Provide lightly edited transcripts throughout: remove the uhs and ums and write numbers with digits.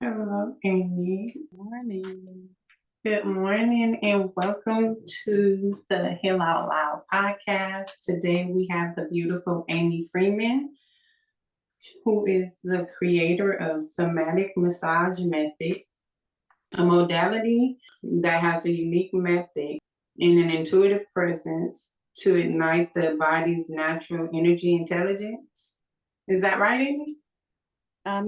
Hello, Amy. Morning. Good morning and welcome to the Heal Out Loud podcast. Today we have the beautiful Aimee Freeman, who is the creator of Somatic Massage Method, a modality that has a unique method and an intuitive presence to ignite the body's natural energy intelligence. Is that right, Amy?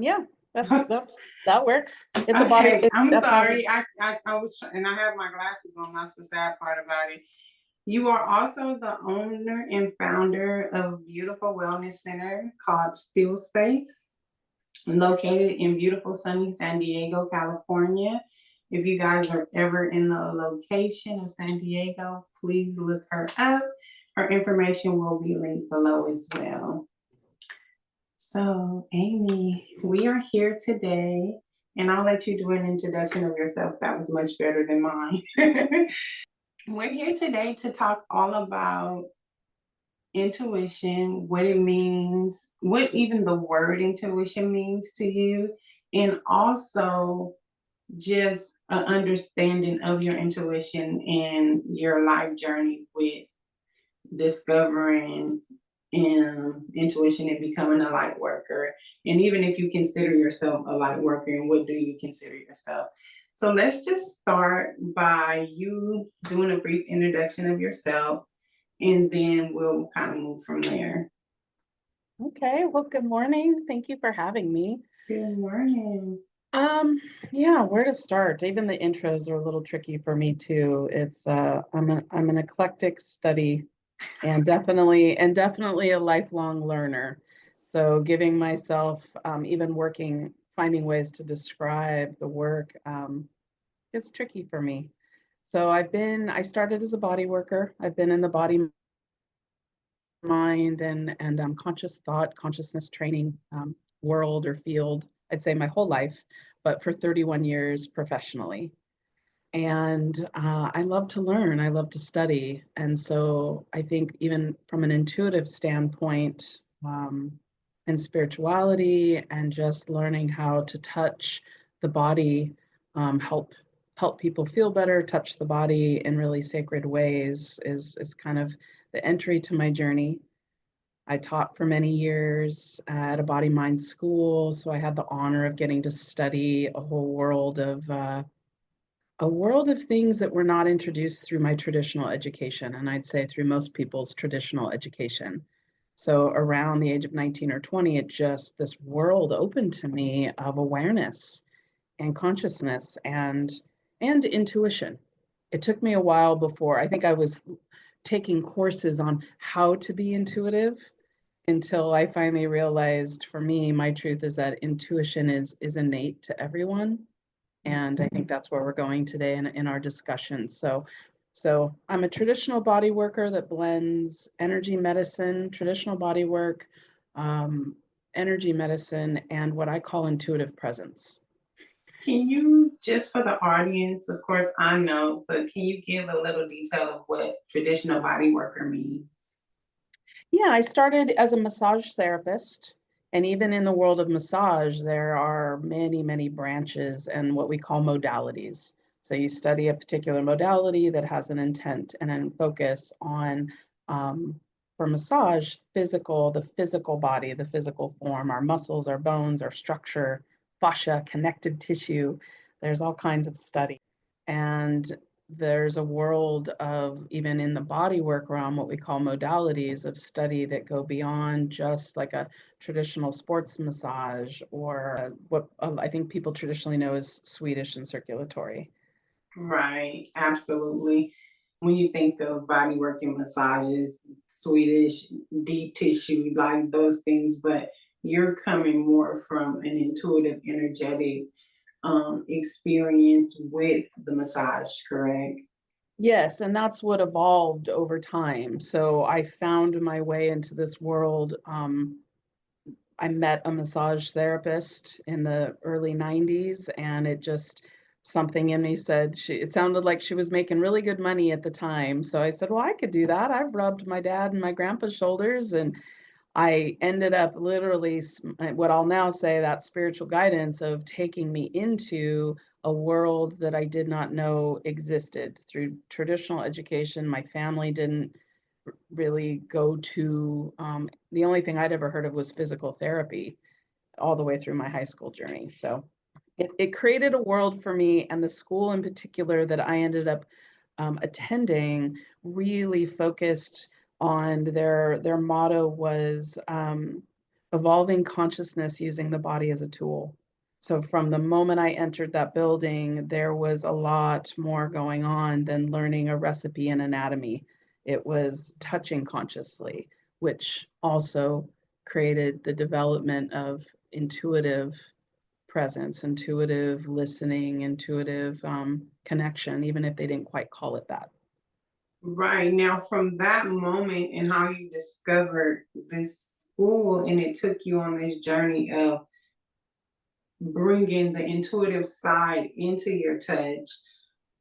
Yeah, that works. It's a body. Okay, It's I'm definitely. sorry. I was, and I have my glasses on. That's the sad part about it. You are also the owner and founder of a beautiful wellness center called StillSpace, located in beautiful sunny San Diego, California. If you guys are ever in the location of San Diego, please look her up. Her information will be linked below as well. So, Amy, we are here today, and I'll let you do an introduction of yourself. That was much better than mine. We're here today to talk all about intuition, what it means, what even the word intuition means to you, and also just an understanding of your intuition and your life journey with discovering intuition and becoming a light worker. And even if you consider yourself a light worker, and what do you consider yourself? So let's just start by you doing a brief introduction of yourself, and then we'll kind of move from there. Okay. Well, good morning. Thank you for having me. Good morning. Yeah, where to start? Even the intros are a little tricky for me too. It's I'm an eclectic study and definitely a lifelong learner. So giving myself even finding ways to describe the work is tricky for me. So I started as a body worker. I've been in the body, mind, and conscious thought, consciousness training world or field, I'd say my whole life, but for 31 years professionally. And I love to learn, I love to study. And so I think even from an intuitive standpoint, and spirituality and just learning how to touch the body, help people feel better, touch the body in really sacred ways is kind of the entry to my journey. I taught for many years at a body mind school, so I had the honor of getting to study a world of things that were not introduced through my traditional education, and I'd say through most people's traditional education. So around the age of 19 or 20, this world opened to me of awareness and consciousness and intuition. It took me a while before I think I was taking courses on how to be intuitive until I finally realized, for me, my truth is that intuition is innate to everyone. And I think that's where we're going today in our discussion. So I'm a traditional body worker that blends energy medicine, traditional body work, um, energy medicine, and what I call intuitive presence. Can you, just for the audience, of course I know, but can you give a little detail of what traditional body worker means? Yeah, I started as a massage therapist. And even in the world of massage, there are many, many branches and what we call modalities. So you study a particular modality that has an intent and a focus on, for massage, the physical body, the physical form, our muscles, our bones, our structure, fascia, connective tissue. There's all kinds of study. And there's a world of, even in the body work realm, what we call modalities of study that go beyond just like a traditional sports massage or what I think people traditionally know as Swedish and circulatory. Right, absolutely. When you think of body work and massages, Swedish, deep tissue, like those things, but you're coming more from an intuitive, energetic experience with the massage, correct? Yes, and that's what evolved over time. So I found my way into this world. I met a massage therapist in the early 90s, and something in me said it sounded like she was making really good money at the time. So I said, well, I could do that. I've rubbed my dad and my grandpa's shoulders, and I ended up literally, what I'll now say, that spiritual guidance of taking me into a world that I did not know existed through traditional education. My family didn't really go to, the only thing I'd ever heard of was physical therapy all the way through my high school journey. So it created a world for me, and the school in particular that I ended up attending really focused on their motto was evolving consciousness using the body as a tool. So from the moment I entered that building, there was a lot more going on than learning a recipe in anatomy. It was touching consciously, which also created the development of intuitive presence, intuitive listening, intuitive connection, even if they didn't quite call it that. Right. Now, from that moment and how you discovered this school and it took you on this journey of bringing the intuitive side into your touch,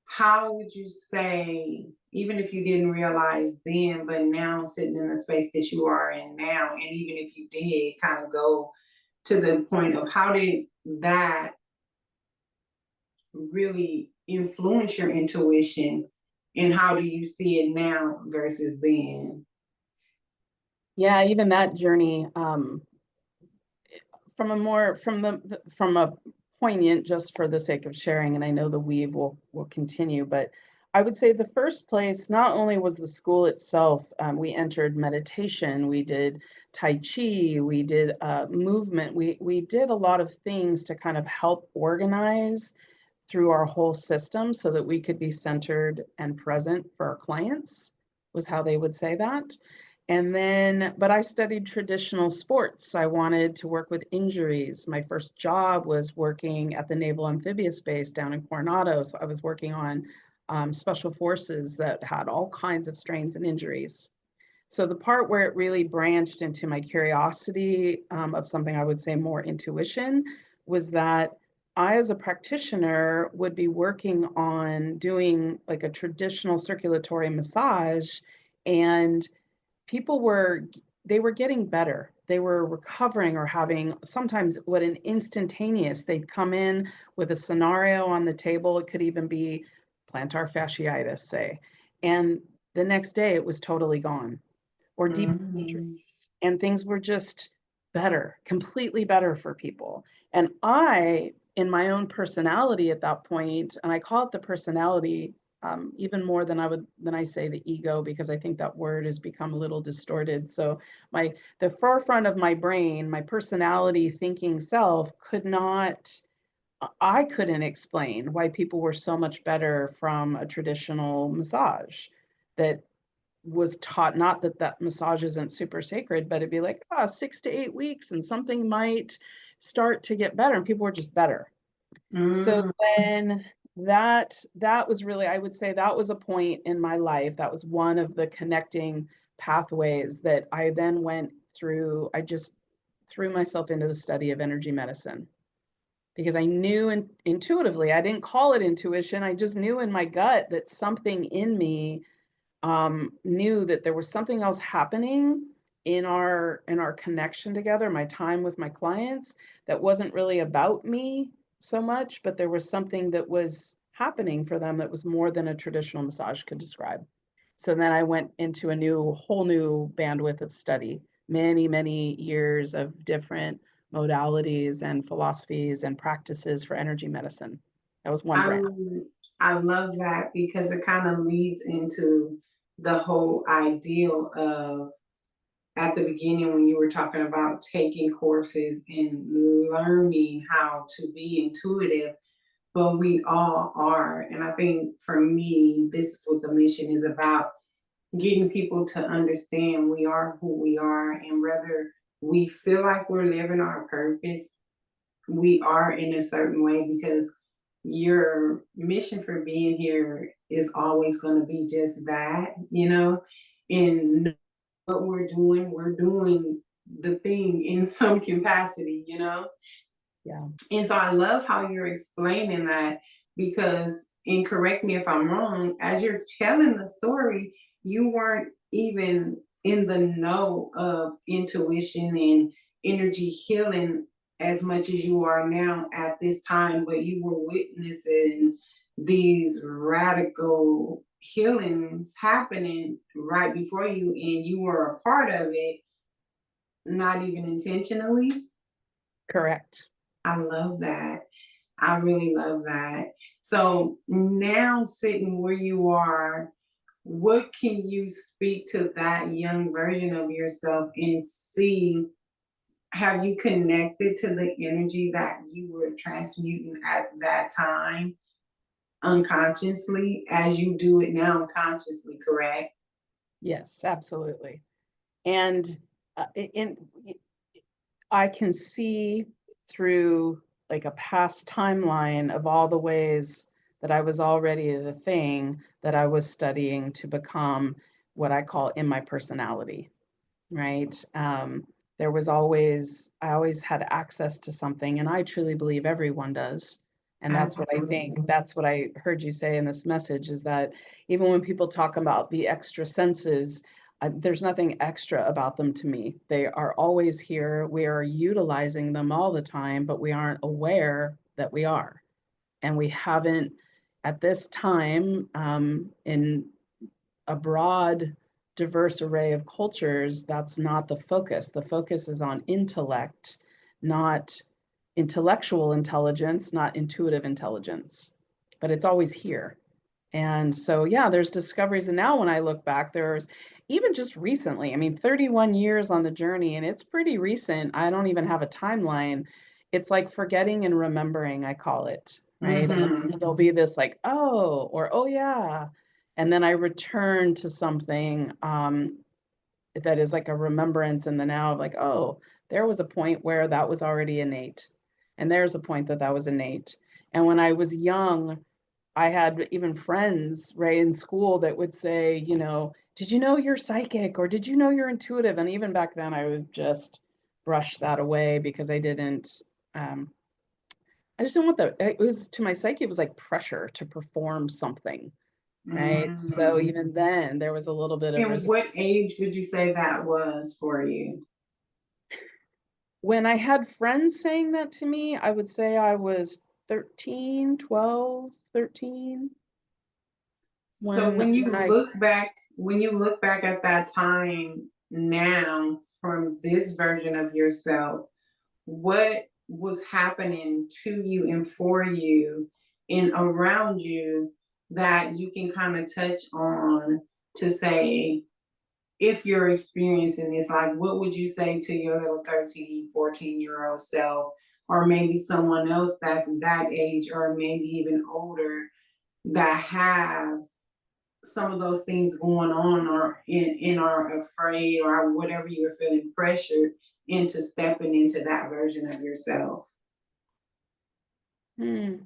how would you say, even if you didn't realize then, but now sitting in the space that you are in now, and even if you did kind of go to the point of how did that really influence your intuition and how do you see it now versus then? Yeah, even that journey, from a more from a poignant, just for the sake of sharing, and I know the weave will continue, but I would say the first place, not only was the school itself, we entered meditation, we did Tai Chi, we did movement, we did a lot of things to kind of help organize through our whole system so that we could be centered and present for our clients, was how they would say that. And then, but I studied traditional sports. I wanted to work with injuries. My first job was working at the Naval Amphibious Base down in Coronado. So I was working on special forces that had all kinds of strains and injuries. So the part where it really branched into my curiosity of something I would say more intuition was that I, as a practitioner, would be working on doing like a traditional circulatory massage, and people were they were getting better. They were recovering or having sometimes what an instantaneous, they'd come in with a scenario on the table. It could even be plantar fasciitis, say. And the next day it was totally gone, or deep Mhm. injuries, and things were just better, completely better for people. And I, in my own personality at that point, and I call it the personality even more than I say the ego, because I think that word has become a little distorted. So the forefront of my brain, my personality thinking self could not, I couldn't explain why people were so much better from a traditional massage that was taught. Not that that massage isn't super sacred, but it'd be like, 6 to 8 weeks and something might start to get better, and people were just better. So Mm. then that was really, I would say that was a point in my life. That was one of the connecting pathways that I then went through. I just threw myself into the study of energy medicine because I knew intuitively, I didn't call it intuition. I just knew in my gut that something in me knew that there was something else happening in our connection together, my time with my clients, that wasn't really about me so much, but there was something that was happening for them that was more than a traditional massage could describe. So then I went into whole new bandwidth of study, many years of different modalities and philosophies and practices for energy medicine. That was one I branch. I love that because it kind of leads into the whole ideal of at the beginning when you were talking about taking courses and learning how to be intuitive, but we all are. And I think for me, this is what the mission is about, getting people to understand we are who we are, and whether we feel like we're living our purpose, we are in a certain way because your mission for being here is always going to be just that, you know, and what we're doing the thing in some capacity, you know? Yeah. And so I love how you're explaining that because, and correct me if I'm wrong, as you're telling the story, you weren't even in the know of intuition and energy healing as much as you are now at this time, but you were witnessing these radical healings happening right before you, and you were a part of it, not even intentionally. Correct. I love that. I really love that. So now, sitting where you are, what can you speak to that young version of yourself and see? Have you connected to the energy that you were transmuting at that time unconsciously as you do it now consciously, correct? Yes, absolutely. And in I can see through like a past timeline of all the ways that I was already the thing that I was studying to become what I call in my personality, right? There was always, I always had access to something, and I truly believe everyone does. And that's what I Absolutely. think, that's what I heard you say in this message is that even when people talk about the extra senses, there's nothing extra about them to me. They are always here. We are utilizing them all the time, but we aren't aware that we are. And we haven't, at this time, in a broad, diverse array of cultures, that's not the focus. The focus is on intellect, not intellectual intelligence, not intuitive intelligence, but it's always here. And so, yeah, there's discoveries. And now when I look back, there's even just recently, I mean, 31 years on the journey, and it's pretty recent. I don't even have a timeline. It's like forgetting and remembering, I call it, right? And Mm-hmm. there'll be this like, oh, or oh, yeah. And then I return to something that is like a remembrance in the now of like, oh, there was a point where that was already innate. And there's a point that that was innate. And when I was young, I had even friends, right, in school that would say, you know, did you know you're psychic or did you know you're intuitive? And even back then, I would just brush that away because um, I just didn't want the, it was to my psyche, it was like pressure to perform something, right? So Mm-hmm. even then, there was a little bit of And what age would you say that was for you? when I had friends saying that to me, I would say I was 13, 12, 13. So When I when you look back at that time now from this version of yourself, what was happening to you and for you and around you that you can kind of touch on to say, if you're experiencing this, like what would you say to your little 13, 14-year-old self, or maybe someone else that's that age, or maybe even older, that has some of those things going on, or in are afraid, or whatever you're feeling pressured into stepping into that version of yourself? hmm,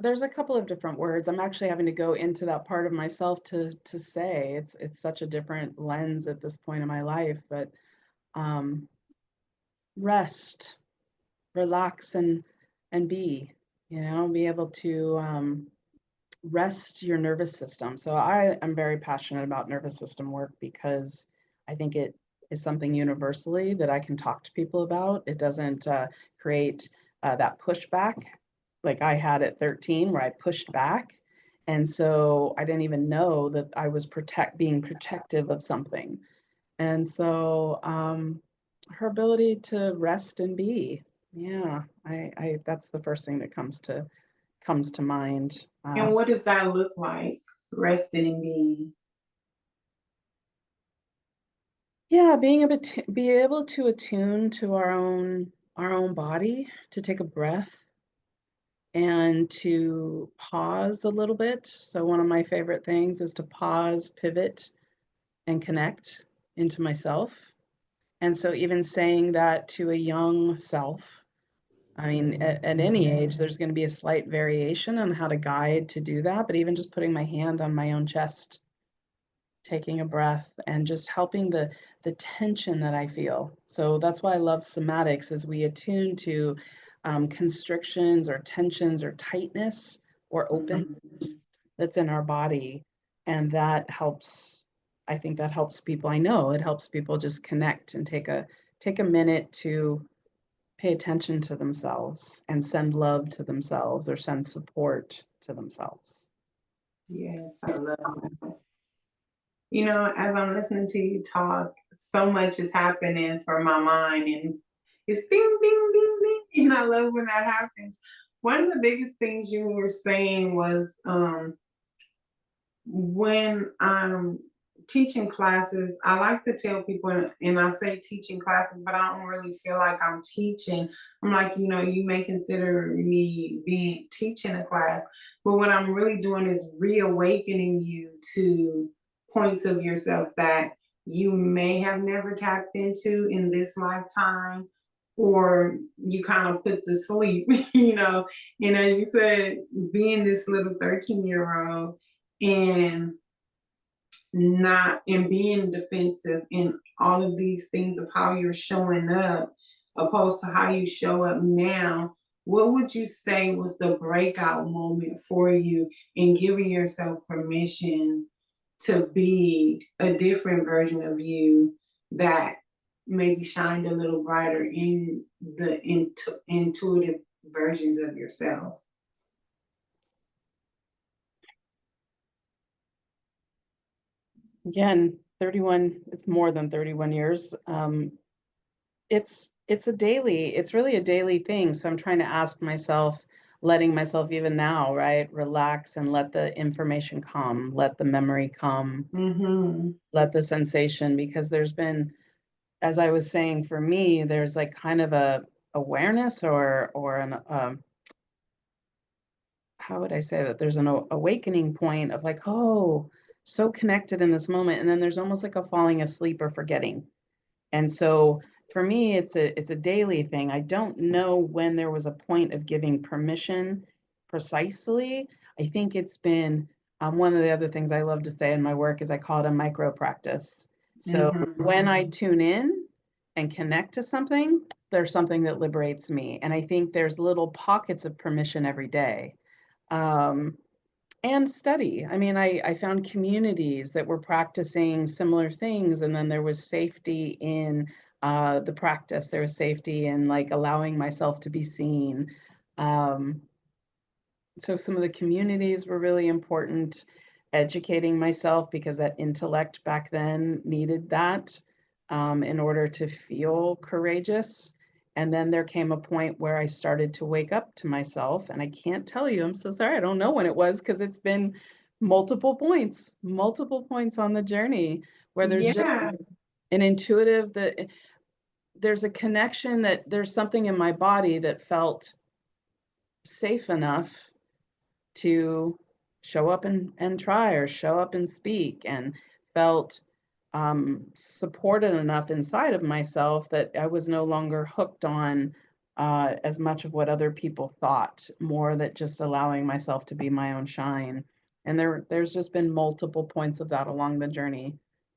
there's a couple of different words. I'm actually having to go into that part of myself to say it's such a different lens at this point in my life, but um, rest, relax, and be able to rest your nervous system. So I am very passionate about nervous system work because I think it is something universally that I can talk to people about. It doesn't create that pushback like I had at 13 where I pushed back. And so I didn't even know that I was being protective of something. And so her ability to rest and be, yeah, that's the first thing that comes to mind. And what does that look like, resting and being? Yeah, be able to attune to our own body, to take a breath and to pause a little bit. So one of my favorite things is to pause, pivot, and connect into myself. And so even saying that to a young self, I mean, at any age, there's going to be a slight variation on how to guide to do that. But even just putting my hand on my own chest, taking a breath and just helping the tension that I feel. So that's why I love somatics is we attune to constrictions or tensions or tightness or openness that's in our body. And that helps, I think that helps people. I know it helps people just connect and take a minute to pay attention to themselves and send love to themselves or send support to themselves. Yes, I love that. You know, as I'm listening to you talk, so much is happening for my mind, and it's ding, ding, ding, ding. And I love when that happens. One of the biggest things you were saying was when I'm teaching classes, I like to tell people, and I say teaching classes, but I don't really feel like I'm teaching. I'm like, you know, you may consider me being teaching a class, but what I'm really doing is reawakening you to points of yourself that you may have never tapped into in this lifetime, or you kind of put to sleep, you know. And as you said, being this little 13-year-old and not and being defensive in all of these things of how you're showing up opposed to how you show up now, what would you say was the breakout moment for you in giving yourself permission to be a different version of you that maybe shined a little brighter in the intuitive versions of yourself? Again, 31, it's more than 31 years. It's really a daily thing. So I'm trying to ask myself, letting myself even now, right, relax and let the information come, let the memory come, Mm-hmm. let the sensation, because there's been, as I was saying, for me, there's like kind of a awareness or an how would I say that? There's an awakening point of like, oh, so connected in this moment, and then there's almost like a falling asleep or forgetting. And so for me, it's a daily thing. I don't know when there was a point of giving permission precisely. I think it's been one of the other things I love to say in my work is I call it a micro practice. So Mm-hmm. when I tune in and connect to something, there's something that liberates me. And I think there's little pockets of permission every day. Um, and study. I mean, I found communities that were practicing similar things, and then there was safety in the practice. There was safety in like allowing myself to be seen. Um, so some of the communities were really important. Educating myself because that intellect back then needed that in order to feel courageous. And then there came a point where I started to wake up to myself, and I can't tell you, I'm so sorry, I don't know when it was because it's been multiple points on the journey where there's just Yeah. an intuitive that there's a connection, that there's something in my body that felt safe enough to show up and try or show up and speak, and felt supported enough inside of myself that I was no longer hooked on as much of what other people thought, more that just allowing myself to be my own shine. And there's just been multiple points of that along the journey.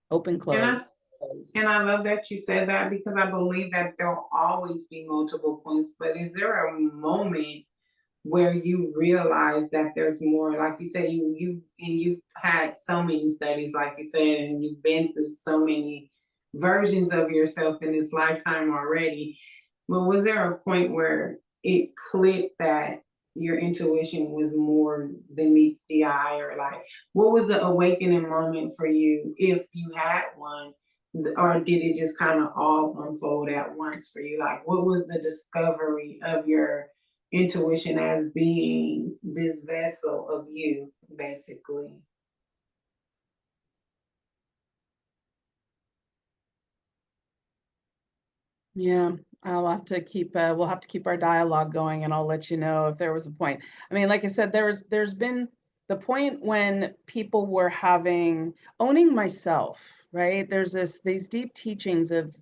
Open, And close, I close. And I love that you said that because I believe that there'll always be multiple points. But is there a moment where you realize that there's more? Like you said, you've had so many studies, like you said, and you've been through so many versions of yourself in this lifetime already. But was there a point where it clicked that your intuition was more than meets the eye, or like what was the awakening moment for you, if you had one? Or did it just kind of all unfold at once for you? Like, what was the discovery of your intuition as being this vessel of you, basically? Yeah, we'll have to keep our dialogue going, and I'll let you know if there was a point. I mean, like I said, there's been the point when people were owning myself, right? There's these deep teachings of,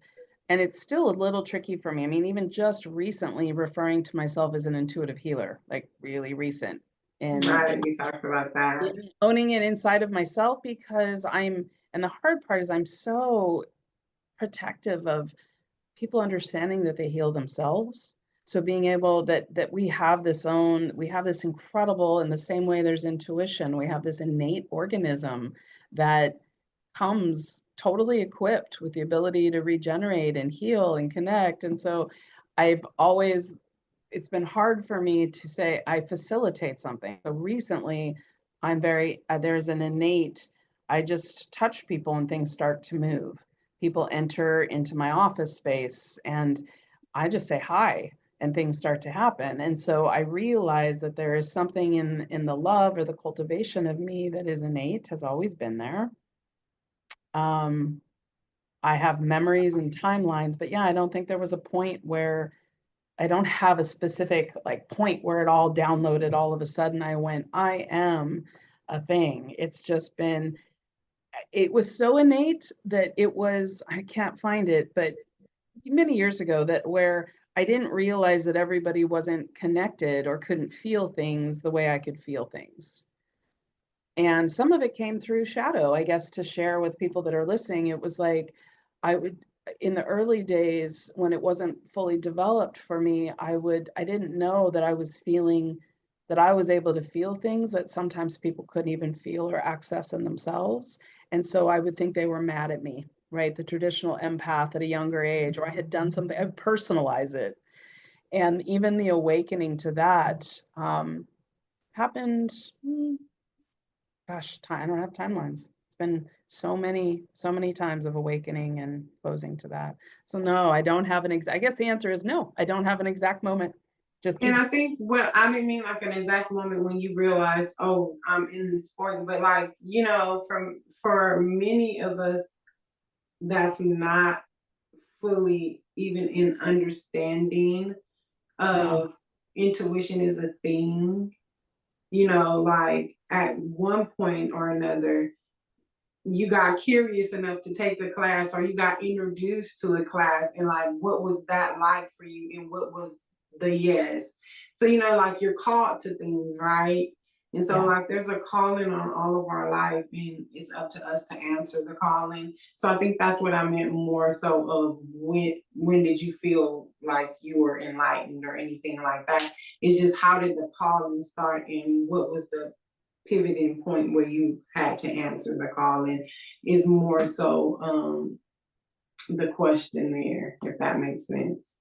and it's still a little tricky for me. I mean, even just recently referring to myself as an intuitive healer, like really recent, and Right, we talked about that. owning it inside of myself, because and the hard part is I'm so protective of people understanding that they heal themselves. So being able that we have this incredible, in the same way there's intuition, we have this innate organism that comes totally equipped with the ability to regenerate and heal and connect. And so I've always, it's been hard for me to say I facilitate something. So recently, I'm very, there's an innate, I just touch people and things start to move. People enter into my office space and I just say hi and things start to happen. And so I realize that there is something in the love or the cultivation of me that is innate, has always been there. I have memories and timelines, but yeah, I don't think there was a point where, I don't have a specific like point where it all downloaded all of a sudden. I went, I am a thing. It's just been, it was so innate that it was, I can't find it, but many years ago, that where I didn't realize that everybody wasn't connected or couldn't feel things the way I could feel things. And some of it came through shadow, I guess, to share with people that are listening. It was like, I would, in the early days when it wasn't fully developed for me, I didn't know that I was feeling, that I was able to feel things that sometimes people couldn't even feel or access in themselves. And so I would think they were mad at me, right? The traditional empath at a younger age, or I had done something, I would personalize it. And even the awakening to that happened, gosh, I don't have timelines. It's been so many times of awakening and closing to that. So no, I don't have an exact, I guess the answer is no, I don't have an exact moment. Just And keep. I think, well, I didn't mean like an exact moment when you realize, oh, I'm in this sport, but like, you know, for many of us, that's not fully even in understanding Yeah. of intuition is a thing. You know, like at one point or another, you got curious enough to take the class, or you got introduced to a class, and like what was that like for you, and what was the yes. So you know, like you're called to things, right? And so Yeah. like there's a calling on all of our life, and it's up to us to answer the calling. So I think that's what I meant more so of when did you feel like you were enlightened or anything like that. It's just how did the calling start, and what was the pivoting point where you had to answer the call, and is more so the question there, if that makes sense.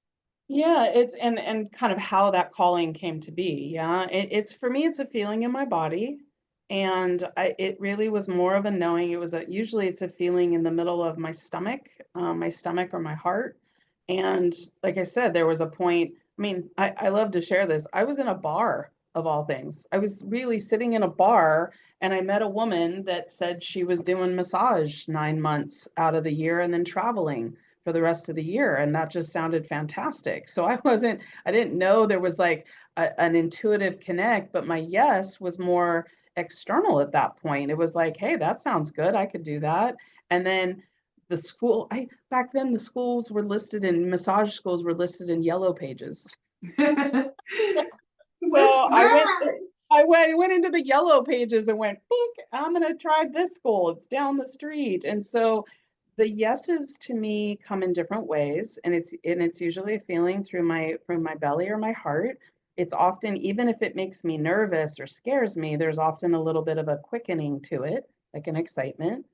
Yeah, it's and kind of how that calling came to be. Yeah, it's for me, it's a feeling in my body, and it really was more of a knowing. It was a, usually it's a feeling in the middle of my stomach or my heart. And like I said, there was a point. I mean, I love to share this. I was in a bar of all things. I was really sitting in a bar, and I met a woman that said she was doing massage 9 months out of the year and then traveling for the rest of the year. And that just sounded fantastic. So I didn't know there was like an intuitive connect, but my yes was more external at that point. It was like, hey, that sounds good. I could do that. And then the school, back then the schools were listed in, massage schools were listed in yellow pages. What's So that? I went into the yellow pages and went, book, I'm gonna try this school. It's down the street. And so the yeses to me come in different ways, and it's usually a feeling through my belly or my heart. It's often, even if it makes me nervous or scares me, there's often a little bit of a quickening to it, like an excitement.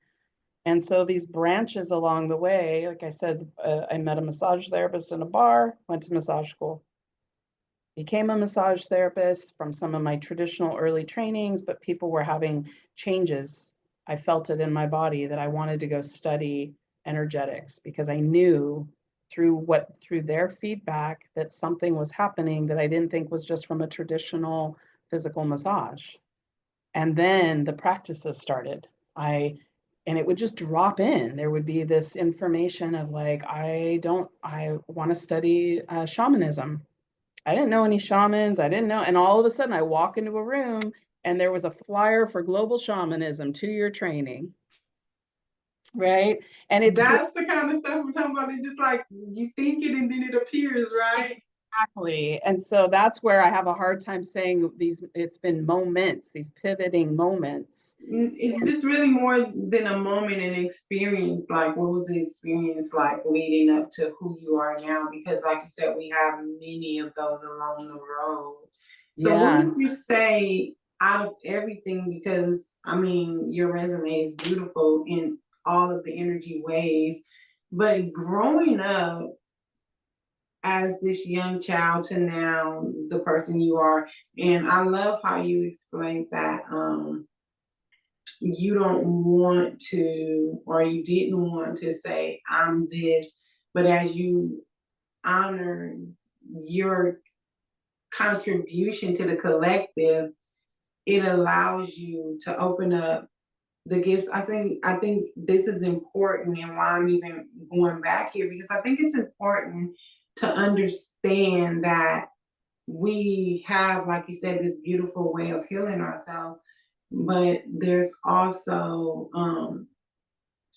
And so these branches along the way, like I said, I met a massage therapist in a bar, went to massage school, became a massage therapist from some of my traditional early trainings, but people were having changes. I felt it in my body that I wanted to go study energetics because I knew through their feedback that something was happening that I didn't think was just from a traditional physical massage. And then the practices started. And it would just drop in. There would be this information of like, I want to study shamanism. I didn't know any shamans. I didn't know. And all of a sudden I walk into a room and there was a flyer for global shamanism, 2-year training. Right. And it's That's the kind of stuff we're talking about. It's just like you think it and then it appears, right? Exactly. And so that's where I have a hard time saying it's been moments, these pivoting moments. It's just really more than a moment and experience. Like, what was the experience like leading up to who you are now? Because, like you said, we have many of those along the road. So, what Yeah. would you say out of everything? Because, I mean, your resume is beautiful in all of the energy ways, but growing up as this young child to now the person you are, and I love how you explained that. You don't want to, or you didn't want to say, I'm this, but as you honor your contribution to the collective, it allows you to open up the gifts. I think this is important and why I'm even going back here because I think it's important to understand that we have, like you said, this beautiful way of healing ourselves, but there's also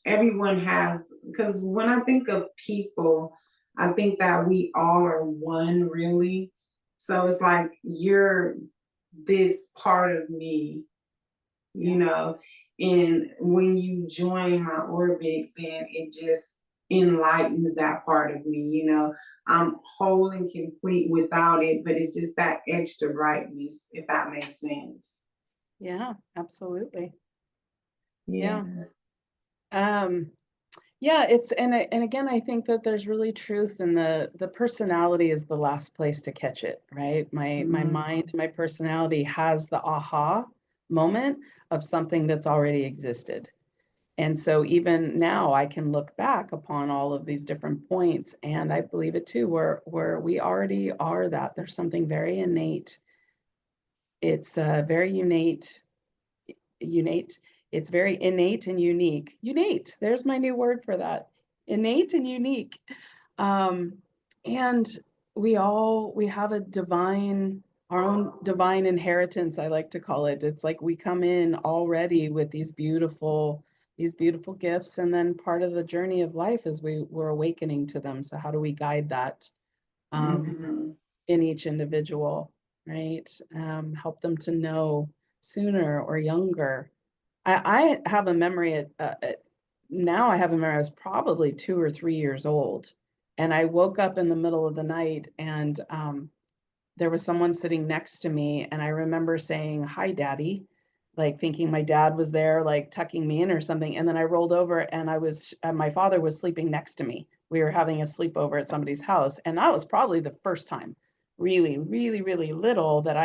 everyone has, because when I think of people, I think that we all are one really. So it's like you're this part of me, you know, and when you join my orbit, then it just enlightens that part of me, you know. I'm whole and complete without it, but it's just that extra brightness, if that makes sense. Yeah, absolutely. Yeah. Yeah. Um, yeah, and again, I think that there's really truth in the personality is the last place to catch it, right? My mind, Mm. my personality has the aha moment of something that's already existed. And so even now I can look back upon all of these different points, and I believe it too, where we already are that. There's something very innate. It's very innate. It's very innate and unique. Innate. There's my new word for that. Innate and unique. Um, and we have a divine, our own divine inheritance, I like to call it. It's like we come in already with these beautiful gifts, and then part of the journey of life is we're awakening to them. So how do we guide that um, Mhm. in each individual, right? Help them to know sooner or younger. I have a memory now I have a memory I was probably 2 or 3 years old, and I woke up in the middle of the night, and there was someone sitting next to me, and I remember saying, "Hi, Daddy," like thinking my dad was there, like tucking me in or something. And then I rolled over, and my father was sleeping next to me. We were having a sleepover at somebody's house, and that was probably the first time, really, really, really little, that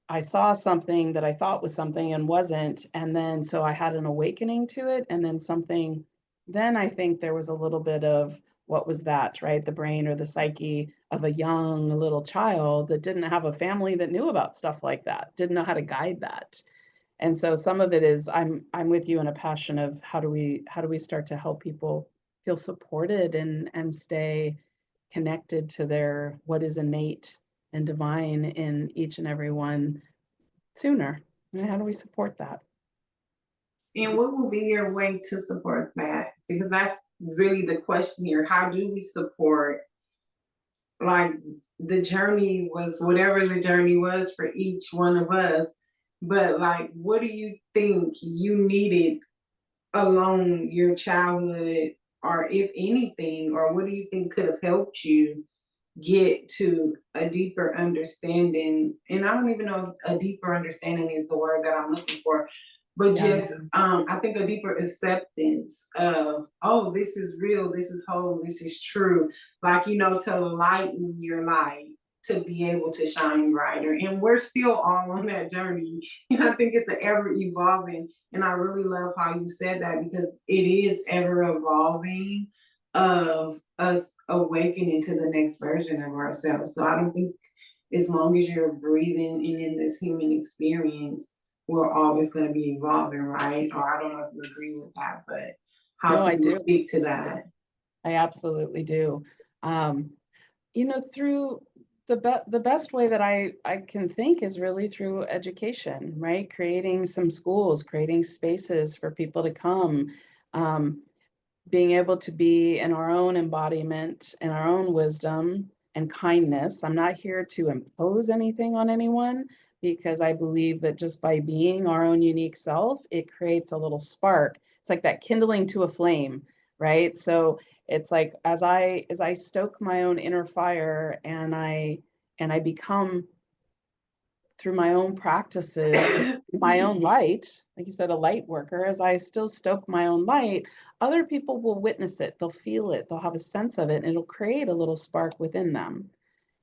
I saw something that I thought was something and wasn't. And then so I had an awakening to it, and then something. Then I think there was a little bit of what was that, right? The brain or the psyche of a young little child that didn't have a family that knew about stuff like that, didn't know how to guide that. And so some of it is I'm with you in a passion of how do we start to help people feel supported and stay connected to their what is innate and divine in each and every one sooner. And how do we support that? And what will be your way to support that? Because that's really the question here. How do we support, like, the journey was whatever the journey was for each one of us, but like, what do you think you needed along your childhood, or if anything, or what do you think could have helped you get to a deeper understanding? And I don't even know if a deeper understanding is the word that I'm looking for, but Yeah. just I think a deeper acceptance of, oh, this is real, this is whole, this is true. Like, you know, to lighten your light, to be able to shine brighter. And we're still all on that journey. And I think it's an ever evolving. And I really love how you said that because it is ever evolving of us awakening to the next version of ourselves. So I don't think as long as you're breathing and in this human experience, we're always going to be evolving, right? Or I don't know if you agree with that, but how No, I can you do. speak to that? I absolutely do. Um, through the best way that I can think is really through education, right? Creating some schools, creating spaces for people to come, um, being able to be in our own embodiment and our own wisdom, and kindness. I'm not here to impose anything on anyone, because I believe that just by being our own unique self, it creates a little spark. It's like that kindling to a flame, right? So it's like as I stoke my own inner fire, and I become, through my own practices, my own light, like you said, a light worker, as I still stoke my own light, other people will witness it, they'll feel it, they'll have a sense of it, and it'll create a little spark within them.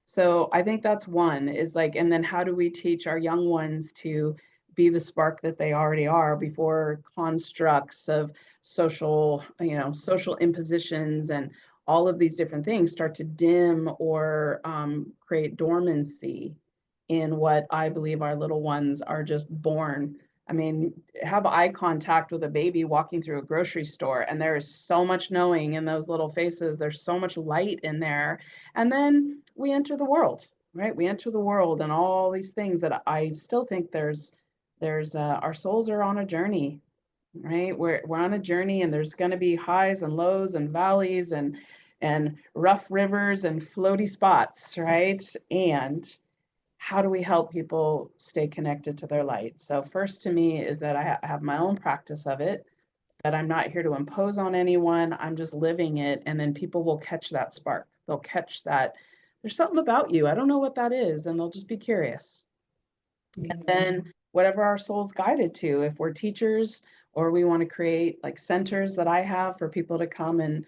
So I think that's one, is like, and then how do we teach our young ones to be the spark that they already are before constructs of social impositions and all of these different things start to dim or create dormancy in what I believe our little ones are just born. I mean, have eye contact with a baby walking through a grocery store, and there is so much knowing in those little faces. There's so much light in there. And then we enter the world, right? We enter the world and all these things that I still think our souls are on a journey, right? We're on a journey, and there's going to be highs and lows and valleys and rough rivers and floaty spots, right? And how do we help people stay connected to their light? So first, to me, is that I have my own practice of it, that I'm not here to impose on anyone. I'm just living it. And then people will catch that spark. They'll catch that there's something about you. I don't know what that is. And they'll just be curious. And then whatever our soul's guided to, if we're teachers, or we want to create like centers that I have for people to come and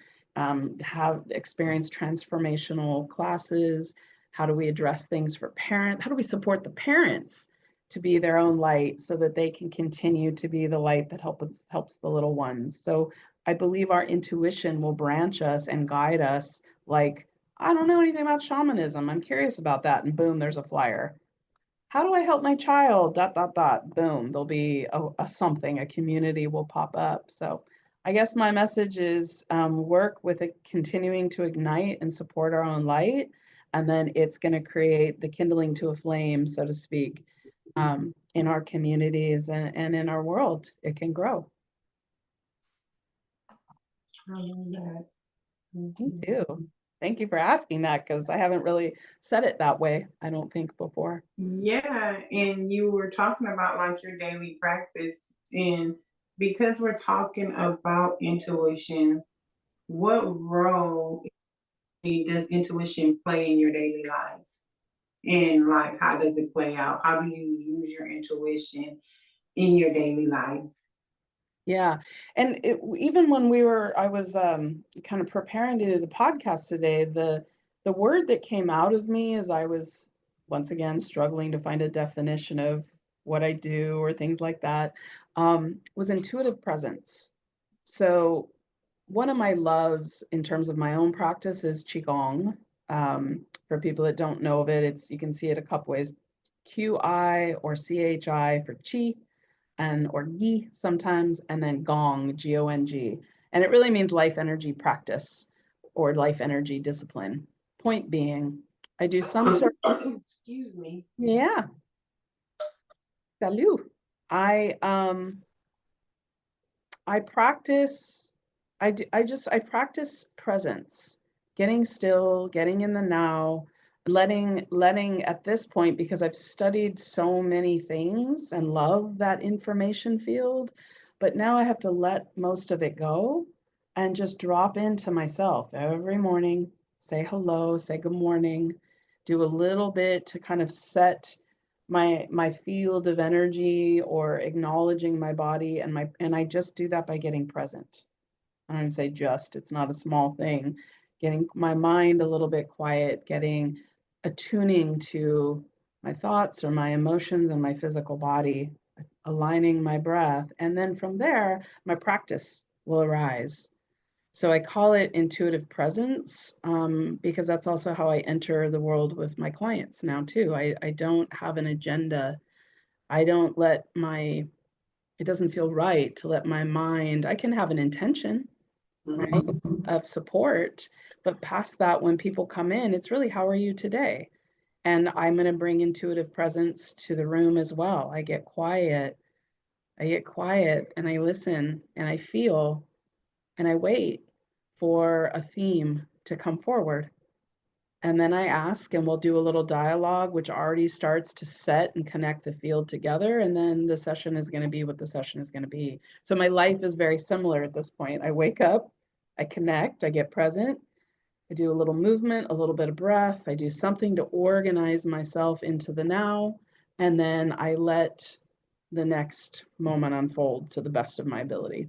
have experience transformational classes. How do we address things for parents? How do we support the parents to be their own light so that they can continue to be the light that helps the little ones? So I believe our intuition will branch us and guide us. Like, I don't know anything about shamanism. I'm curious about that. And boom, there's a flyer. How do I help my child? Dot, dot, dot. Boom. There'll be a community will pop up. So I guess my message is work with it, continuing to ignite and support our own light. And then it's going to create the kindling to a flame, so to speak, in our communities and in our world. It can grow. I love that. Me too. Thank you for asking that, because I haven't really said it that way, I don't think, before. Yeah, and you were talking about like your daily practice, and because we're talking about intuition, what role does intuition play in your daily life? And like, how does it play out? How do you use your intuition in your daily life? Yeah. And even when I was kind of preparing to do the podcast today, the word that came out of me as I was once again struggling to find a definition of what I do or things like that, was intuitive presence. So one of my loves in terms of my own practice is Qigong. For people that don't know of it, you can see it a couple ways: QI or CHI for Qi, and or Yi sometimes, and then Gong, Gong. And it really means life energy practice or life energy discipline. Point being, I do some sort Excuse me. yeah, salut. I I practice, I practice presence, getting still, getting in the now, letting at this point, because I've studied so many things and love that information field, but now I have to let most of it go and just drop into myself every morning, say hello, say good morning, do a little bit to kind of set my field of energy, or acknowledging my body and I just do that by getting present. I don't say just, it's not a small thing. Getting my mind a little bit quiet, getting attuning to my thoughts or my emotions and my physical body, aligning my breath, and then from there my practice will arise. So I call it intuitive presence, because that's also how I enter the world with my clients now too. I don't have an agenda. I don't let it doesn't feel right to let my mind, I can have an intention, right, of support, but past that, when people come in, it's really, how are you today? And I'm going to bring intuitive presence to the room as well. I get quiet and I listen and I feel and I wait for a theme to come forward. And then I ask, and we'll do a little dialogue, which already starts to set and connect the field together. And then the session is going to be what the session is going to be. So my life is very similar at this point. I wake up, I connect, I get present, I do a little movement, a little bit of breath, I do something to organize myself into the now, and then I let the next moment unfold to the best of my ability.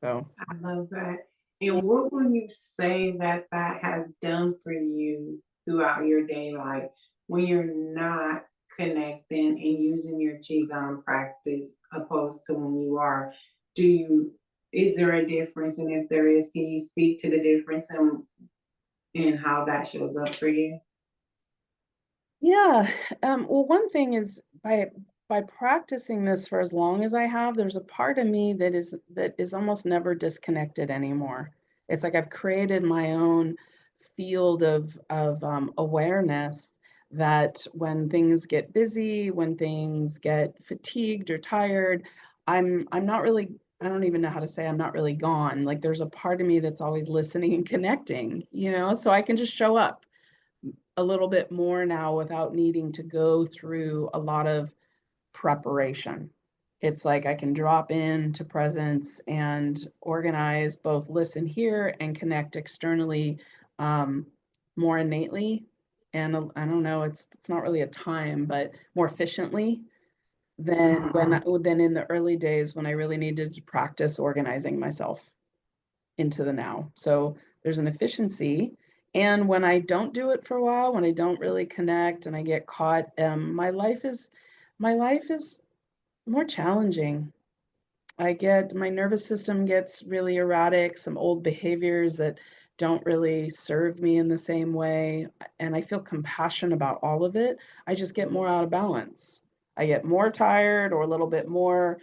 So I love that. And what will you say that that has done for you throughout your day, like when you're not connecting and using your qigong practice opposed to when you are? Do you is there a difference? And if there is, can you speak to the difference and how that shows up for you? yeah, well, one thing is by practicing this for as long as I have, there's a part of me that is almost never disconnected anymore. It's like I've created my own field of awareness that when things get busy, when things get fatigued or tired, I'm not really, I don't even know how to say I'm not really gone. Like there's a part of me that's always listening and connecting, so I can just show up a little bit more now without needing to go through a lot of preparation. It's like I can drop into presence and organize, both listen here and connect externally um, more innately. And I don't know, it's not really a time, but more efficiently than than in the early days when I really needed to practice organizing myself into the now. So there's an efficiency. And when I don't do it for a while, when I don't really connect and I get caught, my life is more challenging. My nervous system gets really erratic, some old behaviors that don't really serve me in the same way. And I feel compassion about all of it. I just get more out of balance. I get more tired or a little bit more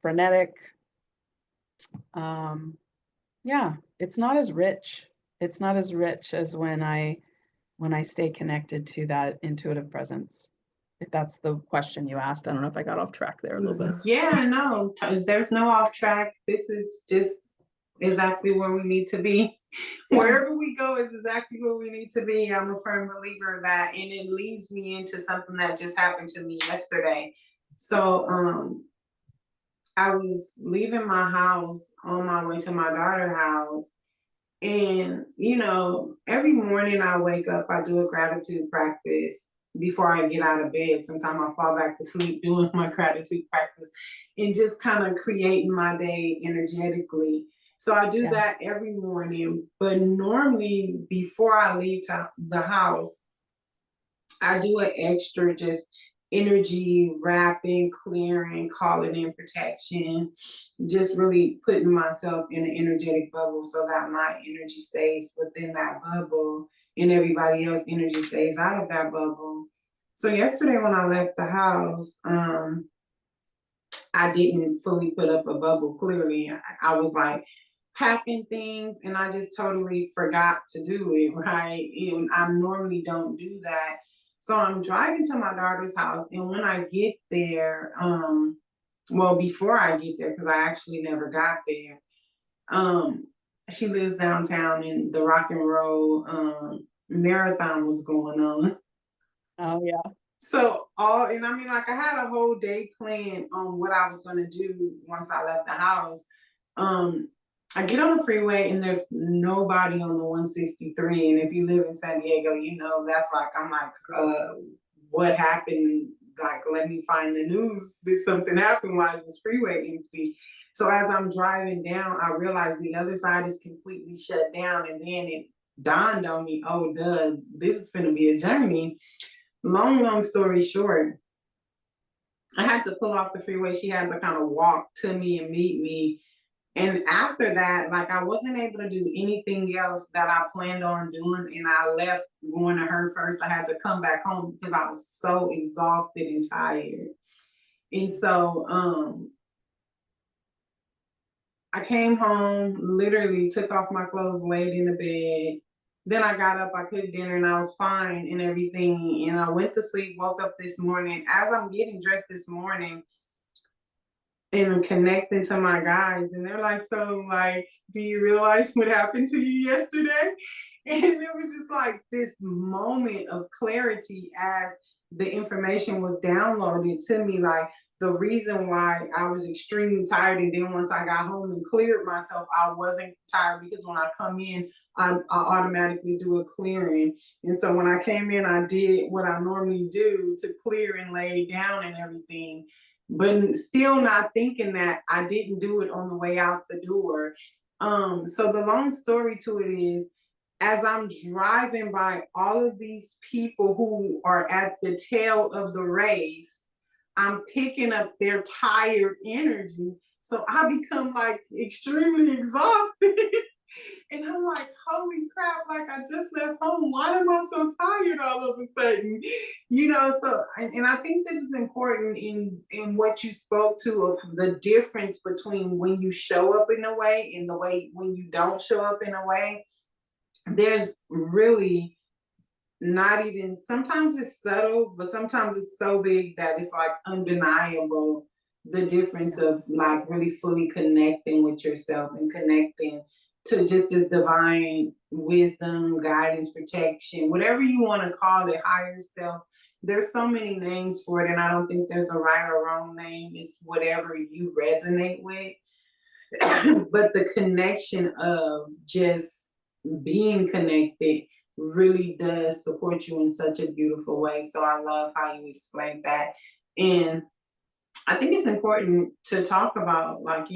frenetic. Um, Yeah, it's not as rich. It's not as rich as when I stay connected to that intuitive presence. If that's the question you asked. I don't know if I got off track there a little bit. Yeah, no, there's no off track. This is just exactly where we need to be. Yeah. Wherever we go is exactly where we need to be. I'm a firm believer of that. And it leads me into something that just happened to me yesterday. So I was leaving my house on my way to my daughter's house. And, every morning I wake up, I do a gratitude practice before I get out of bed. Sometimes I fall back to sleep doing my gratitude practice and just kind of creating my day energetically. So I do Yeah. that every morning. But normally, before I leave to the house, I do an extra just energy wrapping, clearing, calling in protection, just really putting myself in an energetic bubble so that my energy stays within that bubble and everybody else energy stays out of that bubble. So yesterday when I left the house, I didn't fully put up a bubble clearly. I was like packing things and I just totally forgot to do it, right? And I normally don't do that. So I'm driving to my daughter's house, and when I get there, well, before I get there, because I actually never got there, um, she lives downtown and the rock and roll marathon was going on. Oh yeah. So and I mean, like I had a whole day planned on what I was gonna do once I left the house. Um, I get on the freeway and there's nobody on the 163. And if you live in San Diego, that's like I'm like, what happened? Like, let me find the news. Did something happen? Why is this freeway empty? So as I'm driving down, I realize the other side is completely shut down. And then it dawned on me, oh, duh, this is gonna be a journey. Long story short, I had to pull off the freeway. She had to kind of walk to me and meet me. And after that, like I wasn't able to do anything else that I planned on doing. And I left going to her first. I had to come back home because I was so exhausted and tired. And so I came home, literally took off my clothes, laid in the bed. Then I got up, I cooked dinner, and I was fine and everything. And I went to sleep, woke up this morning. As I'm getting dressed this morning and I'm connecting to my guides, and they're like, so, like, do you realize what happened to you yesterday? And it was just like this moment of clarity as the information was downloaded to me. Like the reason why I was extremely tired, and then once I got home and cleared myself, I wasn't tired because when I come in, I automatically do a clearing. And so when I came in, I did what I normally do to clear and lay down and everything, but still not thinking that I didn't do it on the way out the door. So the long story to it is, as I'm driving by all of these people who are at the tail of the race, I'm picking up their tired energy. So I become like extremely exhausted. And I'm like, holy crap, like I just left home. Why am I so tired all of a sudden? So and I think this is important in what you spoke to of the difference between when you show up in a way and the way when you don't show up in a way. There's really not even, sometimes it's subtle, but sometimes it's so big that it's like undeniable, the difference of like really fully connecting with yourself and connecting to just this divine wisdom, guidance, protection, whatever you want to call it, higher self. There's so many names for it, and I don't think there's a right or wrong name. It's whatever you resonate with. But the connection of just being connected really does support you in such a beautiful way. So I love how you explained that. And I think it's important to talk about, like,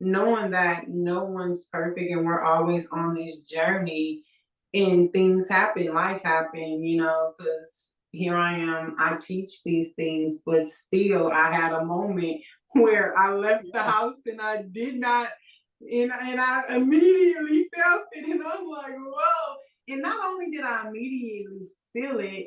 knowing that no one's perfect and we're always on this journey and things happen, life happen, because here I am, I teach these things, but still I had a moment where I left the Yes. house and I did not, and I immediately felt it, and I'm like, whoa. And not only did I immediately feel it,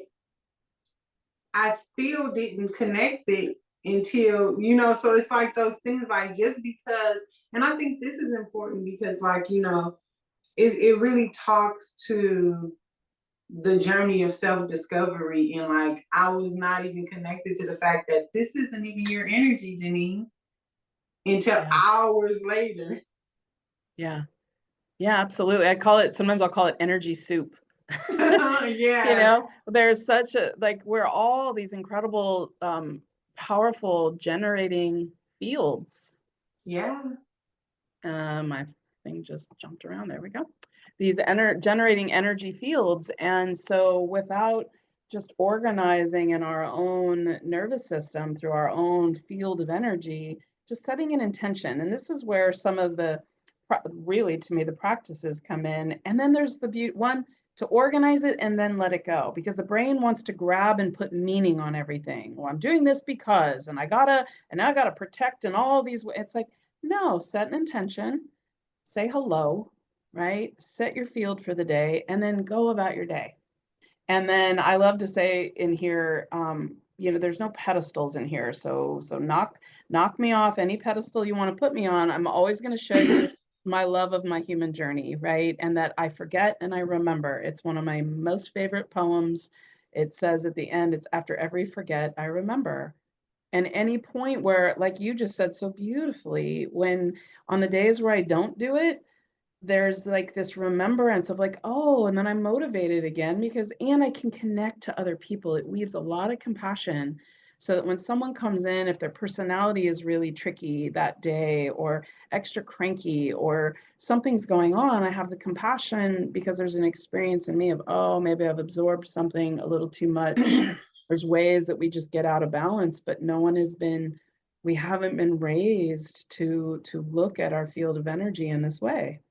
I still didn't connect it until, so it's like those things, like just because, and I think this is important because, like, it really talks to the journey of self-discovery. And like, I was not even connected to the fact that this isn't even your energy, Janine, until Yeah. hours later. Yeah. Yeah, absolutely. Sometimes I'll call it energy soup. Yeah, There's such a, like, we're all these incredible, powerful generating fields. yeah, My thing just jumped around. There we go. These generating energy fields. And so without just organizing in our own nervous system through our own field of energy, just setting an intention. And this is where some of the, really to me, the practices come in. And then there's the beauty one, to organize it and then let it go, because the brain wants to grab and put meaning on everything. Well, I'm doing this because, and now I gotta protect in all these ways. It's like, no, set an intention, say hello, right? Set your field for the day, and then go about your day. And then I love to say in here, there's no pedestals in here. So knock me off any pedestal you want to put me on. I'm always going to show you my love of my human journey, right? And that I forget and I remember. It's one of my most favorite poems. It says at the end, it's after every forget, I remember. And any point where, like you just said so beautifully, when on the days where I don't do it, there's like this remembrance of like, oh, and then I'm motivated again because, and I can connect to other people. It weaves a lot of compassion so that when someone comes in, if their personality is really tricky that day or extra cranky or something's going on, I have the compassion because there's an experience in me of, oh, maybe I've absorbed something a little too much. There's ways that we just get out of balance, but we haven't been raised to look at our field of energy in this way.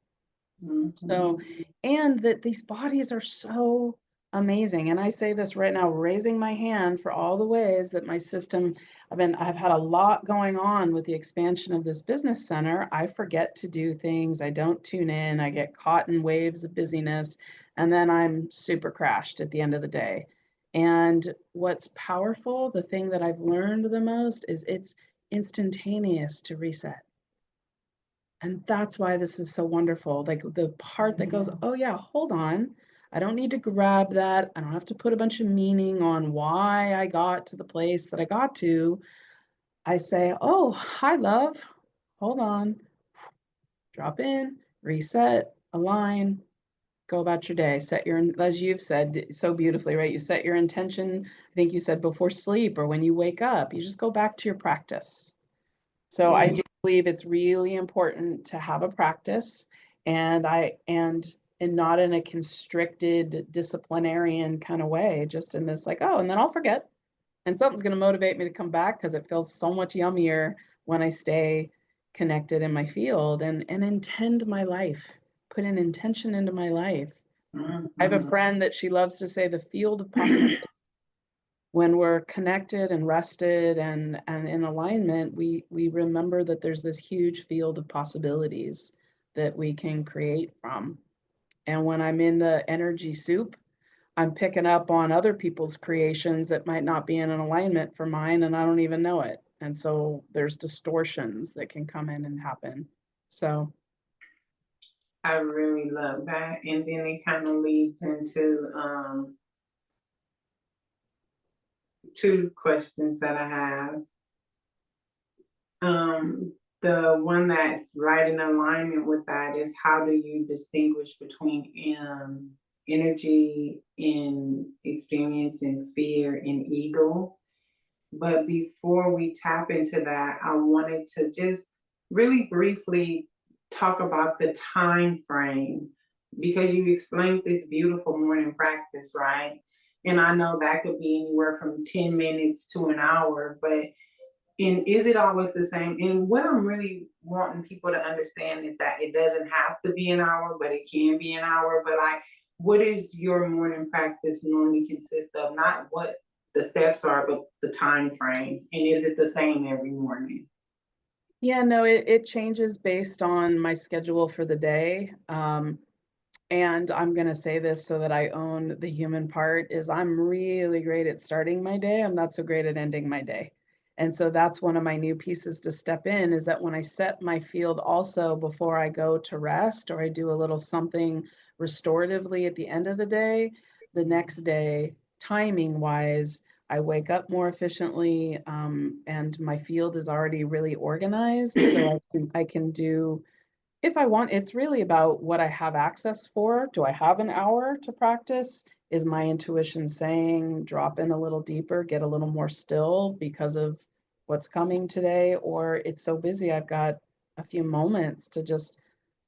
So, mhm. and that these bodies are so amazing. And I say this right now, raising my hand for all the ways that my system, I've had a lot going on with the expansion of this business center. I forget to do things. I don't tune in. I get caught in waves of busyness. And then I'm super crashed at the end of the day. And what's powerful, the thing that I've learned the most is it's instantaneous to reset. And that's why this is so wonderful. Like the part that goes, oh yeah, hold on. I don't need to grab that. I don't have to put a bunch of meaning on why I got to the place that I got to. I say, oh, hi, love. Hold on. Drop in, reset, align. Go about your day, set your, as you've said so beautifully, right? You set your intention, I think you said before sleep or when you wake up, you just go back to your practice. So I Yeah. do believe it's really important to have a practice, and not in a constricted disciplinarian kind of way, just in this like, oh, and then I'll forget. And something's going to motivate me to come back because it feels so much yummier when I stay connected in my field and intend my life, put an intention into my life. I have a Mhm. friend that she loves to say the field of possibility. When we're connected and rested and in alignment, we remember that there's this huge field of possibilities that we can create from. And when I'm in the energy soup, I'm picking up on other people's creations that might not be in an alignment for mine, and I don't even know it. And so there's distortions that can come in and happen. So, I really love that. And then it kind of leads into two questions that I have. Um, the one that's right in alignment with that is how do you distinguish between energy in experience and fear and ego? But before we tap into that, I wanted to just really briefly talk about the time frame because you explained this beautiful morning practice, right? And I know that could be anywhere from 10 minutes to an hour, but and is it always the same? And what I'm really wanting people to understand is that it doesn't have to be an hour, but it can be an hour. But like, what is your morning practice normally consist of? Not what the steps are, but the time frame. And is it the same every morning? yeah, no, it changes based on my schedule for the day. And I'm going to say this so that I own the human part is I'm really great at starting my day. I'm not so great at ending my day. And so that's one of my new pieces to step in is that when I set my field also before I go to rest or I do a little something restoratively at the end of the day, the next day, timing wise, I wake up more efficiently and my field is already really organized. So I can do if I want, it's really about what I have access for. Do I have an hour to practice? Is my intuition saying drop in a little deeper, get a little more still because of what's coming today? Or it's so busy, I've got a few moments to just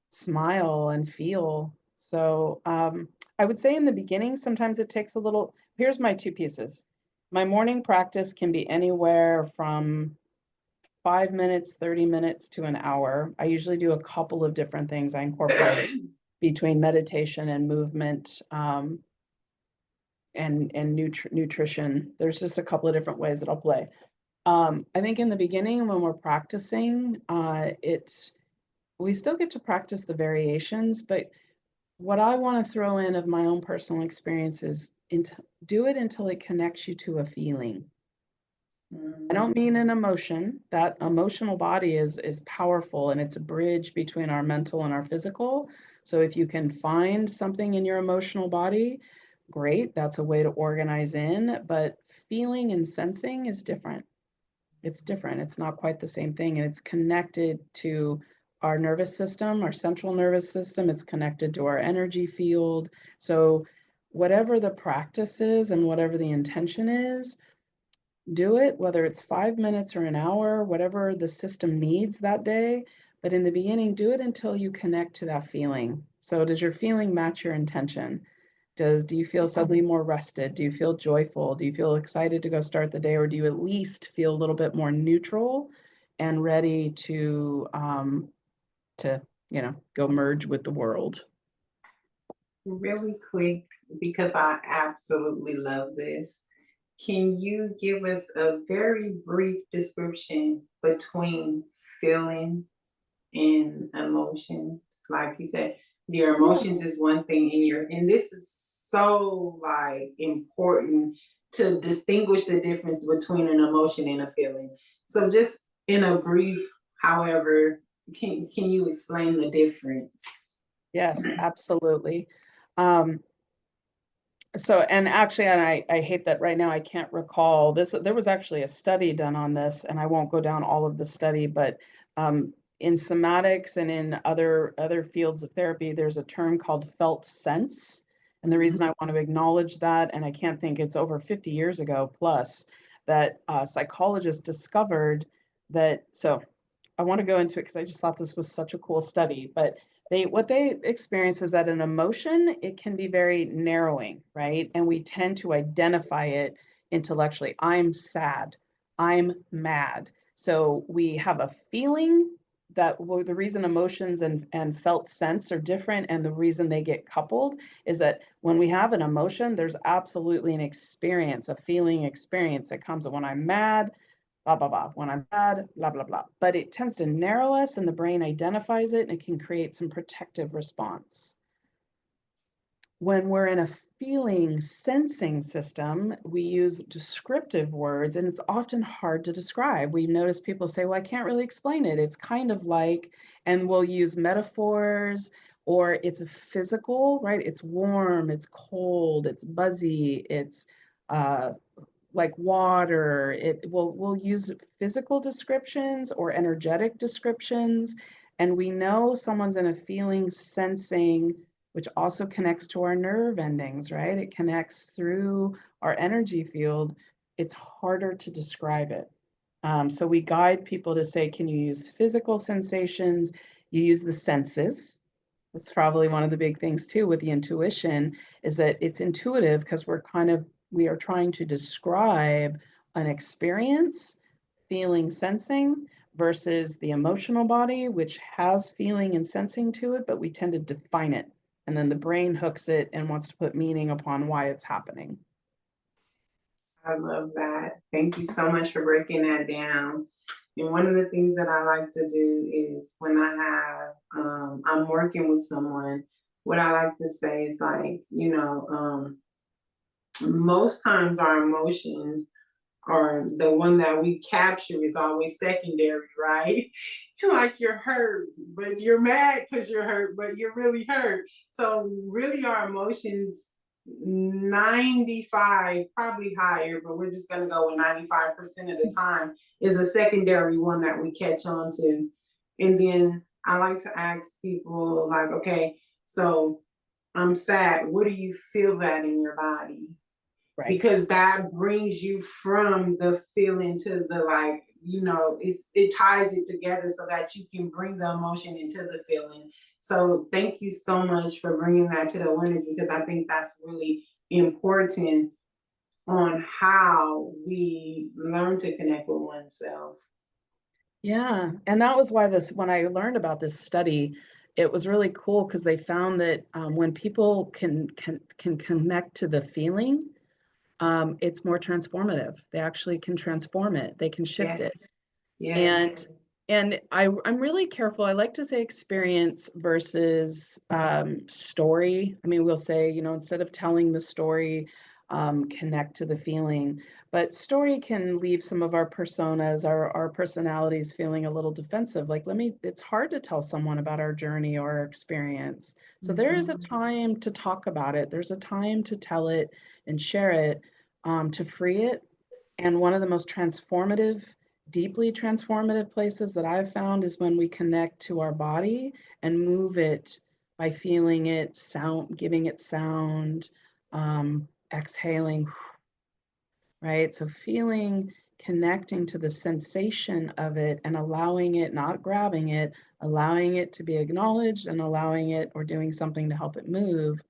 smile and feel. So I would say in the beginning, sometimes it takes a little. Here's my two pieces. My morning practice can be anywhere from 5 minutes, 30 minutes to an hour. I usually do a couple of different things I incorporate between meditation and movement and nutrition. There's just a couple of different ways that I'll play. I think in the beginning when we're practicing, we still get to practice the variations, but what I want to throw in of my own personal experience is do it until it connects you to a feeling. I don't mean an emotion. That emotional body is powerful and it's a bridge between our mental and our physical. So if you can find something in your emotional body, great. That's a way to organize in, but feeling and sensing is different. It's different. It's not quite the same thing and it's connected to our nervous system, our central nervous system. It's connected to our energy field. So whatever the practice is and whatever the intention is, do it, whether it's 5 minutes or an hour, whatever the system needs that day. But in the beginning, do it until you connect to that feeling. So does your feeling match your intention? Do you feel suddenly more rested? Do you feel joyful? Do you feel excited to go start the day? Or do you at least feel a little bit more neutral and ready to, go merge with the world? Really quick, because I absolutely love this. Can you give us a very brief description between feeling and emotions? Like you said, your Yeah. emotions is one thing, and this is so like important to distinguish the difference between an emotion and a feeling. So just in a brief, however, can you explain the difference? Yes, absolutely. Um, and actually, and I hate that right now I can't recall this. There was actually a study done on this, and I won't go down all of the study, but in somatics and in other fields of therapy, there's a term called felt sense. And the reason I want to acknowledge that, and I can't think it's over 50 years ago plus, that psychologists discovered that. So I want to go into it because I just thought this was such a cool study. But what they experience is that an emotion, it can be very narrowing, right? And we tend to identify it intellectually. I'm sad. I'm mad. So we have a feeling that, well, the reason emotions and felt sense are different, and the reason they get coupled is that when we have an emotion, there's absolutely an experience, a feeling experience that comes when I'm mad, blah, blah, blah. When I'm bad, blah, blah, blah. But it tends to narrow us and the brain identifies it, and it can create some protective response. When we're in a feeling sensing system, we use descriptive words, and it's often hard to describe. We've noticed people say, well, I can't really explain it. It's kind of like, and we'll use metaphors, or it's a physical, right? It's warm, it's cold, it's buzzy, it's like water. We'll use physical descriptions or energetic descriptions, and we know someone's in a feeling sensing, which also connects to our nerve endings, right? It connects through our energy field. It's harder to describe it. So we guide people to say, can you use physical sensations? You use the senses. That's probably one of the big things too with the intuition, is that it's intuitive because we are trying to describe an experience, feeling, sensing, versus the emotional body, which has feeling and sensing to it, but we tend to define it. And then the brain hooks it and wants to put meaning upon why it's happening. I love that. Thank you so much for breaking that down. And one of the things that I like to do is when I'm working with someone, what I like to say is like, most times our emotions are the one that we capture is always secondary, right? Like you're hurt, but you're mad because you're hurt, but you're really hurt. So really our emotions 95, probably higher, but we're just gonna go with 95% of the time is a secondary one that we catch on to. And then I like to ask people like, okay, so I'm sad. What do you feel that in your body? Right. Because that brings you from the feeling to the like, it ties it together so that you can bring the emotion into the feeling. So thank you so much for bringing that to the awareness, because I think that's really important on how we learn to connect with oneself. Yeah, and that was why when I learned about this study, it was really cool because they found that when people can connect to the feeling, it's more transformative. They actually can transform it. They can shift it. Yes. Yes. And I'm really careful. I like to say experience versus story. I mean, we'll say, instead of telling the story, connect to the feeling. But story can leave some of our personas, our personalities feeling a little defensive. Like, it's hard to tell someone about our journey or our experience. So there is a time to talk about it. There's a time to tell it and share it, to free it. And one of the most deeply transformative places that I've found is when we connect to our body and move it by feeling it, giving it sound, exhaling, right? So feeling, connecting to the sensation of it and allowing it, not grabbing it, allowing it to be acknowledged and allowing it or doing something to help it move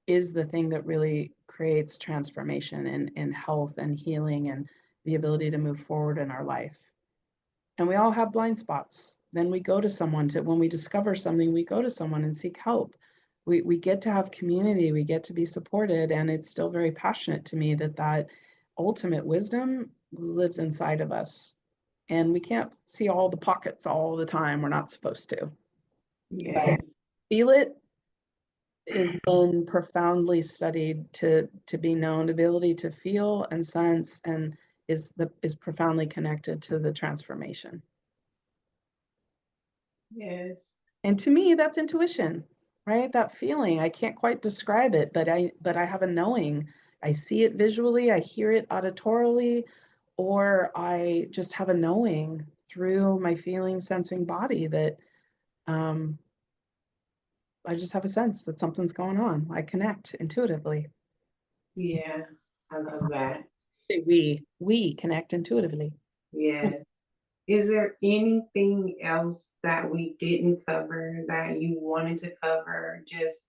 is the thing that really creates transformation in health and healing and the ability to move forward in our life. And we all have blind spots. Then we go to someone when we discover something, we go to someone and seek help. We get to have community, we get to be supported. And it's still very passionate to me that ultimate wisdom lives inside of us. And we can't see all the pockets all the time. We're not supposed to. But Yes. feel it has been profoundly studied to be known. Ability to feel and sense and is profoundly connected to the transformation. Yes. And to me, that's intuition, right? That feeling. I can't quite describe it, but I have a knowing. I see it visually, I hear it auditorily, or I just have a knowing through my feeling, sensing body that um, I just have a sense that something's going on. I connect intuitively. Yeah, I love that. Say we connect intuitively. Yeah. Is there anything else that we didn't cover that you wanted to cover, just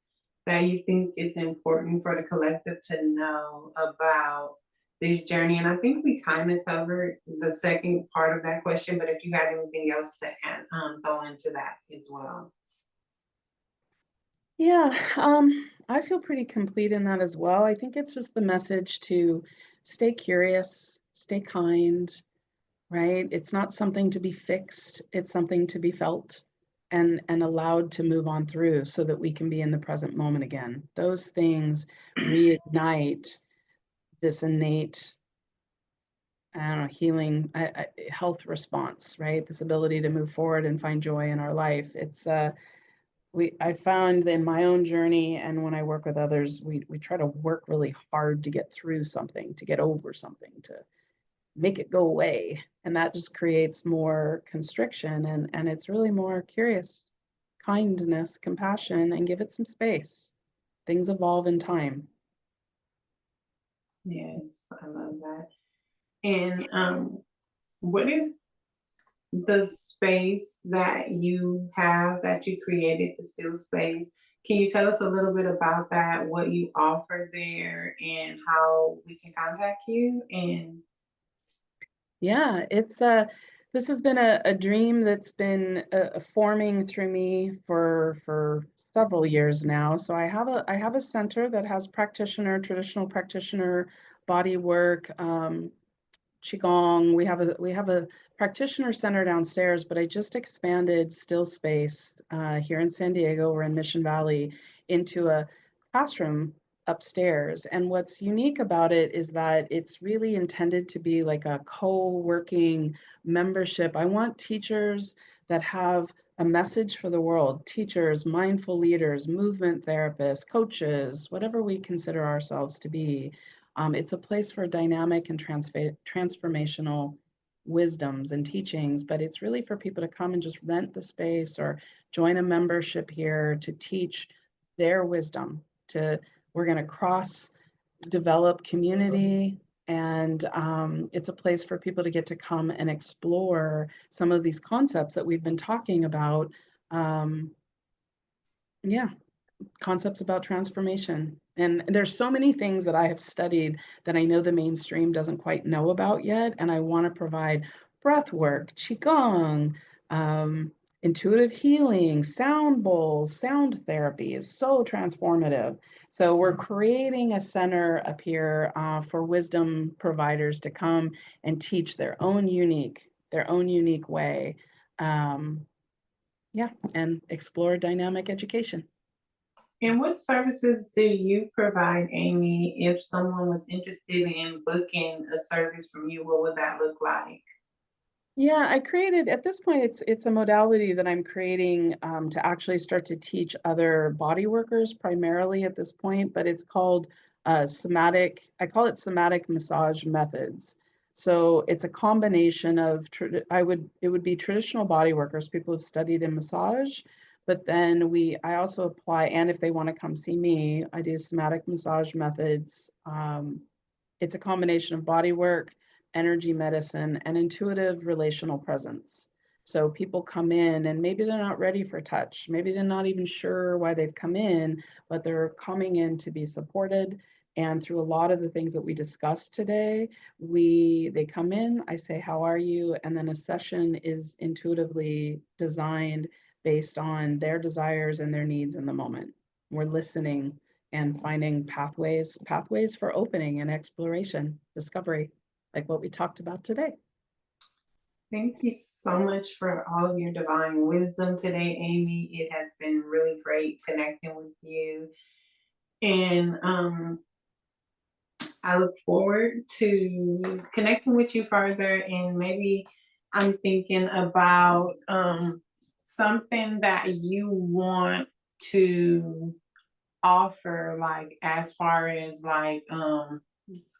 that you think is important for the collective to know about this journey? And I think we kind of covered the second part of that question, but if you had anything else to add, throw into that as well. Yeah, I feel pretty complete in that as well. I think it's just the message to stay curious, stay kind, right? It's not something to be fixed, it's something to be felt and allowed to move on through so that we can be in the present moment again. Those things reignite this innate, I don't know, healing, health response, right? This ability to move forward and find joy in our life. I found in my own journey and when I work with others, we try to work really hard to get through something, to get over something, to make it go away. And that just creates more constriction and it's really more curious, kindness, compassion, and give it some space. Things evolve in time. Yes, I love that. And what is the space that you have that you created, the still space? Can you tell us a little bit about that, what you offer there, and how we can contact you? And Yeah, this has been a dream that's been forming through me for several years now. So I have a center that has practitioner, traditional practitioner, body work, qigong. We have a practitioner center downstairs, but I just expanded StillSpace here in San Diego. We're in Mission Valley into a classroom upstairs. And what's unique about it is that it's really intended to be like a co-working membership. I want teachers that have a message for the world, teachers, mindful leaders, movement therapists, coaches, whatever we consider ourselves to be. It's a place for dynamic and transformational wisdoms and teachings, but it's really for people to come and just rent the space or join a membership here to teach their wisdom. We're going to cross develop community, and it's a place for people to get to come and explore some of these concepts that we've been talking about. Um, yeah, concepts about transformation. And there's so many things that I have studied that I know the mainstream doesn't quite know about yet. And I want to provide breath work, qigong, um, intuitive healing, sound bowls, sound therapy is so transformative. So we're creating a center up here for wisdom providers to come and teach their own unique way. Um, yeah, and explore dynamic education. what services do you provide, Amy? If someone was interested in booking a service from you, what would that look like? Yeah, I created at this point it's a modality that I'm creating to actually start to teach other body workers primarily at this point, but it's called somatic. I call it somatic massage methods. So it's a combination of it would be traditional body workers, people who've studied in massage, but then I also apply, and if they want to come see me, I do somatic massage methods. It's a combination of body work, energy medicine, and intuitive relational presence. So people come in and maybe they're not ready for touch. Maybe they're not even sure why they've come in, but they're coming in to be supported. And through a lot of the things that we discussed today, they come in, I say, "How are you?" And then a session is intuitively designed based on their desires and their needs in the moment. We're listening and finding pathways for opening and exploration, discovery, like what we talked about today. Thank you so much for all of your divine wisdom today, Amy. It has been really great connecting with you. And I look forward to connecting with you further. And maybe I'm thinking about something that you want to offer, like as far as like a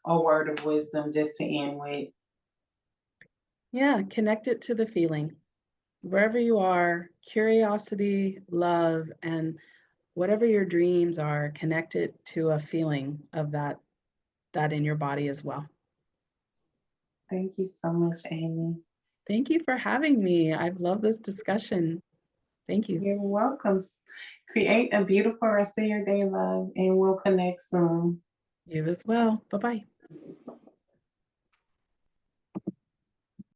word of wisdom just to end with. Yeah, connect it to the feeling. Wherever you are, curiosity, love, and whatever your dreams are, connect it to a feeling of that in your body as well. Thank you so much, Aimee. Thank you for having me. I've loved this discussion. Thank you. You're welcome. Create a beautiful rest of your day, love, and we'll connect soon. You as well. Bye-bye.